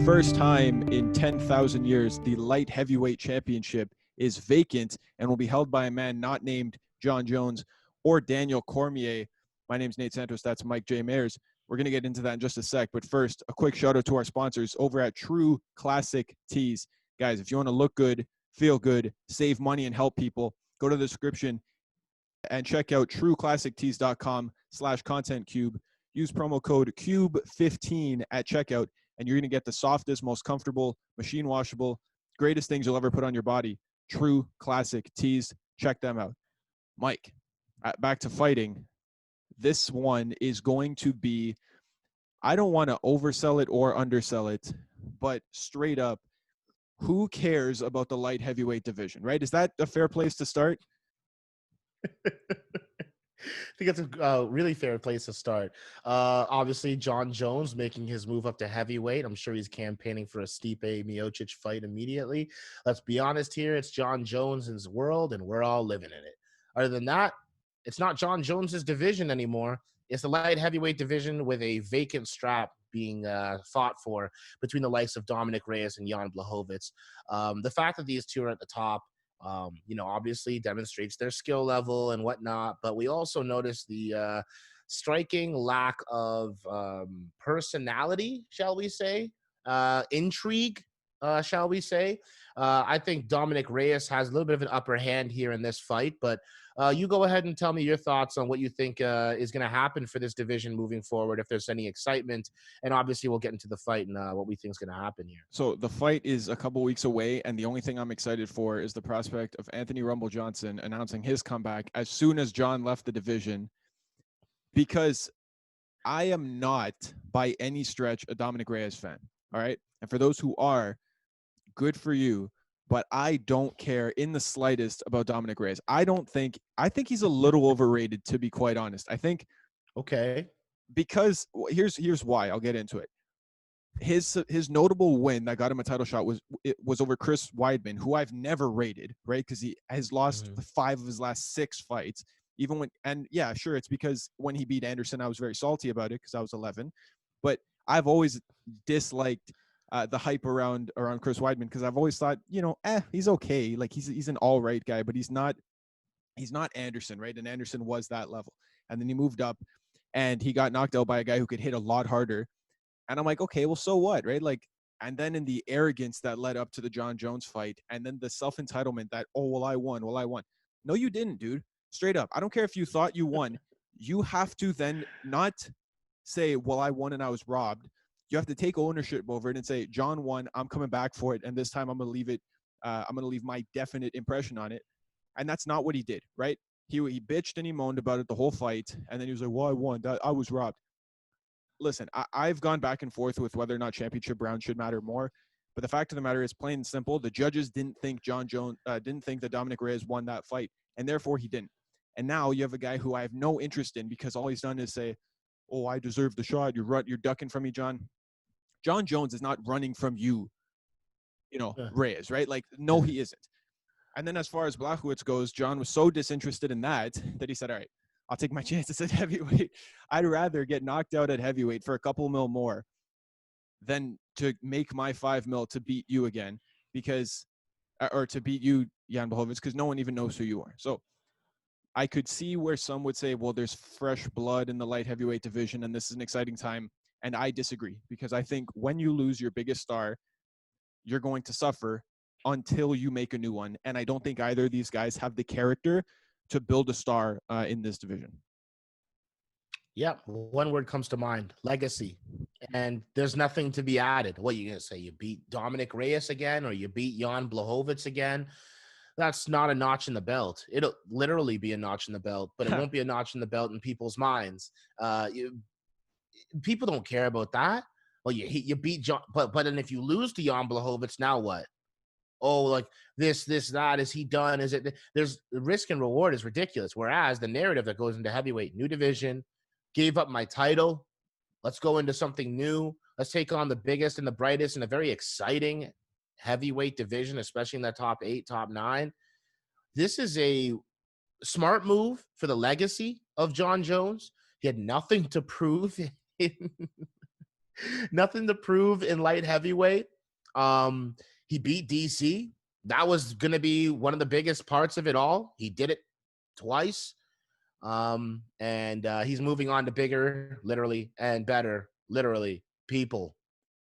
first time in 10,000 years, the light heavyweight championship is vacant and will be held by a man not named Jon Jones or Daniel Cormier. My name's Nate Santos. That's Mike J. Mayers. We're going to get into that in just a sec. But first, a quick shout out to our sponsors over at True Classic Tees. Guys, if you want to look good, feel good, save money, and help people, go to the description and check out trueclassictees.com/contentcube. Use promo code CUBE15 at checkout, and you're going to get the softest, most comfortable, machine washable, greatest things you'll ever put on your body. True Classic Tees. Check them out. Mike, back to fighting. This one is going to be, I don't want to oversell it or undersell it, but straight up, who cares about the light heavyweight division, right? Is that a fair place to start? I think that's a really fair place to start. Obviously, Jon Jones making his move up to heavyweight. I'm sure he's campaigning for a Stipe Miocic fight immediately. Let's be honest here. It's Jon Jones's world, and we're all living in it. Other than that, it's not Jon Jones's division anymore. It's the light heavyweight division with a vacant strap being fought for between the likes of Dominick Reyes and Jan Blachowicz. The fact that these two are at the top, obviously demonstrates their skill level and whatnot, but we also notice the striking lack of personality, shall we say, intrigue, shall we say. I think Dominick Reyes has a little bit of an upper hand here in this fight, but you go ahead and tell me your thoughts on what you think is going to happen for this division moving forward, if there's any excitement, and obviously we'll get into the fight and what we think is going to happen here. So the fight is a couple weeks away, and the only thing I'm excited for is the prospect of Anthony Rumble Johnson announcing his comeback as soon as Jon left the division, because I am not by any stretch a Dominick Reyes fan, all right? And for those who are, good for you. But I don't care in the slightest about Dominick Reyes. I think he's a little overrated, to be quite honest. I think, okay, because here's why. I'll get into it. His notable win that got him a title shot was over Chris Weidman, who I've never rated, right? Because he has lost 5 of his last 6 fights. Even when, and yeah, sure, it's because when he beat Anderson, I was very salty about it because I was 11. But I've always disliked the hype around Chris Weidman, because I've always thought, he's okay. Like he's an all right guy, but he's not Anderson, right? And Anderson was that level. And then he moved up and he got knocked out by a guy who could hit a lot harder. And I'm like, okay, well, so what, right? Like, and then in the arrogance that led up to the Jon Jones fight, and then the self-entitlement that, oh, well, I won. No, you didn't, dude. Straight up. I don't care if you thought you won. You have to then not say, well, I won and I was robbed. You have to take ownership over it and say, Jon won, I'm coming back for it, and this time I'm going to leave it. I'm going to leave my definite impression on it. And that's not what he did, right? He bitched and he moaned about it the whole fight, and then he was like, well, I won. I was robbed. Listen, I've gone back and forth with whether or not championship round should matter more, but the fact of the matter is, plain and simple, the judges didn't think didn't think that Dominick Reyes won that fight, and therefore he didn't. And now you have a guy who I have no interest in, because all he's done is say, oh, I deserve the shot. You're ducking from me, Jon. Jon Jones is not running from you, Reyes, right? Like, no, he isn't. And then as far as Blachowicz goes, Jon was so disinterested in that he said, all right, I'll take my chances at heavyweight. I'd rather get knocked out at heavyweight for a couple mil more than to make my 5 mil to beat you again, or to beat you, Jan Blachowicz, because no one even knows who you are. So I could see where some would say, well, there's fresh blood in the light heavyweight division, and this is an exciting time. And I disagree, because I think when you lose your biggest star, you're going to suffer until you make a new one. And I don't think either of these guys have the character to build a star in this division. Yeah, one word comes to mind: legacy. And there's nothing to be added. What are you going to say? You beat Dominick Reyes again, or you beat Jan Blachowicz again? That's not a notch in the belt. It'll literally be a notch in the belt, but it won't be a notch in the belt in people's minds. People don't care about that. Well, you beat John, but then if you lose to Jan Blachowicz, now what? Oh, like this, that, is he done? Is it? There's the risk and reward is ridiculous. Whereas the narrative that goes into heavyweight, new division, gave up my title. Let's go into something new. Let's take on the biggest and the brightest and a very exciting heavyweight division, especially in that top 8, top 9. This is a smart move for the legacy of Jon Jones. He had nothing to prove Nothing to prove in light heavyweight. He beat DC. That was going to be one of the biggest parts of it all. He did it twice. And he's moving on to bigger, literally, and better, literally, people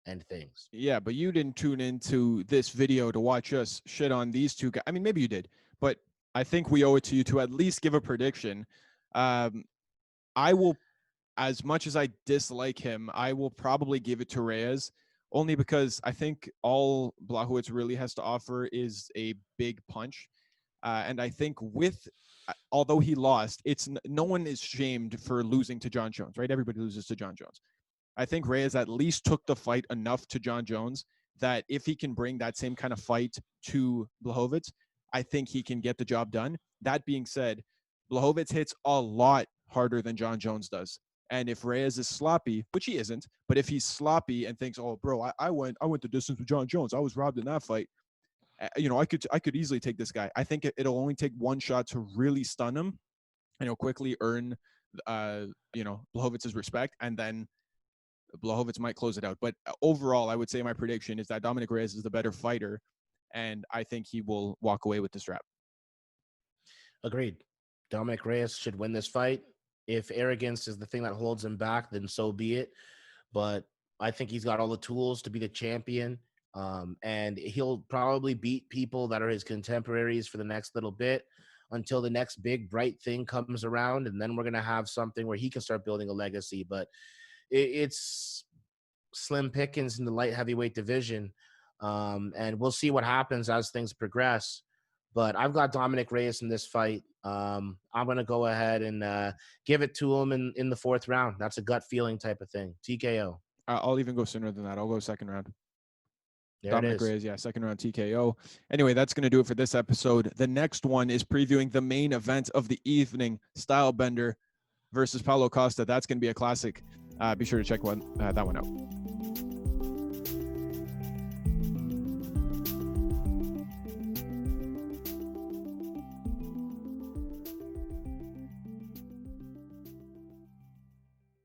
and things. Yeah, but you didn't tune into this video to watch us shit on these two guys. I mean, maybe you did, but I think we owe it to you to at least give a prediction. I will, as much as I dislike him, I will probably give it to Reyes, only because I think all Blachowicz really has to offer is a big punch. And I think although he lost, no one is shamed for losing to Jon Jones, right? Everybody loses to Jon Jones. I think Reyes at least took the fight enough to Jon Jones that if he can bring that same kind of fight to Blachowicz, I think he can get the job done. That being said, Blachowicz hits a lot harder than Jon Jones does. And if Reyes is sloppy, which he isn't, but if he's sloppy and thinks, "Oh, bro, I went the distance with Jon Jones. I was robbed in that fight. I could easily take this guy." I think it'll only take one shot to really stun him, and he'll quickly earn, Blachowicz's respect, and then Blachowicz might close it out. But overall, I would say my prediction is that Dominick Reyes is the better fighter, and I think he will walk away with the strap. Agreed. Dominick Reyes should win this fight. If arrogance is the thing that holds him back, then so be it. But I think he's got all the tools to be the champion. And he'll probably beat people that are his contemporaries for the next little bit until the next big bright thing comes around. And then we're going to have something where he can start building a legacy. But it's slim pickings in the light heavyweight division. And we'll see what happens as things progress. But I've got Dominick Reyes in this fight. I'm going to go ahead and give it to him in the fourth round. That's a gut feeling type of thing. TKO. I'll even go sooner than that. I'll go second round. There Dominick Reyes, yeah, second round TKO. Anyway, that's going to do it for this episode. The next one is previewing the main event of the evening, Stylebender versus Paulo Costa. That's going to be a classic. Be sure to check that one out.